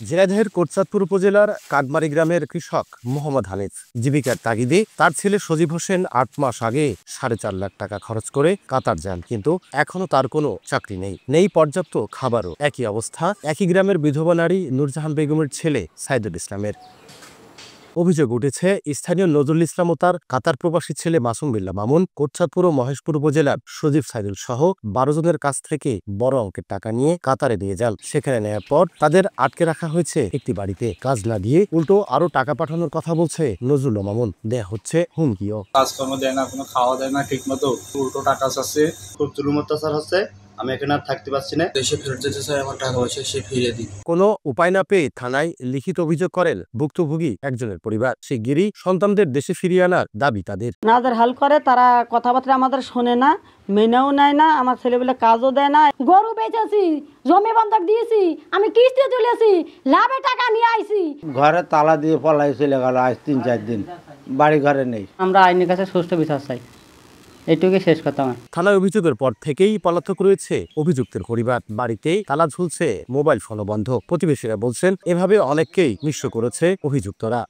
ঝিনাইদহের কোটচাঁদপুর উপজেলার কাকমারি গ্রামের কৃষক মোহাম্মদ হানিফ জীবিকার তাগিদে তার ছেলে সজীব হোসেন ৮ মাস আগে 4.5 লাখ টাকা খরচ করে কাতার যান, কিন্তু এখনো তার কোনো চাকরি নেই পর্যাপ্ত খাবারও। একই অবস্থা একই গ্রামের বিধবা নারী নূরজাহান বেগমের ছেলে সাইদুল ইসলামের। অভিযোগ উঠেছে স্থানীয় নজরুল ইসলাম ও তার কাতার প্রবাসী ছেলে মাসুম বিল্লাহ মামুন কোটচাঁদপুর ও মহেশপুর উপজেলার সজীব সাইদুল সহ 12 জনের কাছ থেকে বড় অঙ্কের টাকা নিয়ে কাতারে নিয়ে যান। সেখানে নেওয়ার পর তাদের আটকে রাখা হয়েছে একটি বাড়িতে। কাজ না দিয়ে উল্টো আরো টাকা পাঠানোর কথা বলছে নজরুল মামুন। দেয়া হচ্ছে হুমকিও। কাজকর্ম দেয় না, কোনো খাওয়া দেয় না ঠিক মতো, উল্টো টাকা চাচ্ছে। খুব জুলুম অত্যাচার হচ্ছে, আমি এখানে আর থাকতে পারছি না। দেশে ফেরত যেতে চাই, আমার টাকা পয়সা সে ফিরিয়ে দিই। কোনো উপায় না পেয়ে থানায় লিখিত অভিযোগ করেন ভুক্তভোগী একজনের পরিবার। শিগগিরই সন্তানদের দেশে ফিরিয়ে আনার দাবি তাদের। নাদের হাল করে, তারা কথাবার্তা আমাদের শোনে না, মেনেও নেয় না, আমার ছেলেবেলে কাজও দেয় না। গরু বেচেছি, জমি বন্ধক দিয়েছি, আমি কিস্তি তুলেছি, লাভে টাকা নিয়ে আইছি। ঘরে তালা দিয়ে পলাই চলে গেল আজ 3-4 দিন, বাড়ি ঘরে নেই। আমরা আইনের কাছে সুষ্ঠু বিচার চাই, এইটুকুই শেষ কথা। থানায় অভিযোগের পর থেকেই পলাতক রয়েছে অভিযুক্তের পরিবার। বাড়িতেই তালা ঝুলছে, মোবাইল ফোনও বন্ধ। প্রতিবেশীরা বলছেন এভাবে অনেককেই নিঃস্ব করেছে অভিযুক্তরা।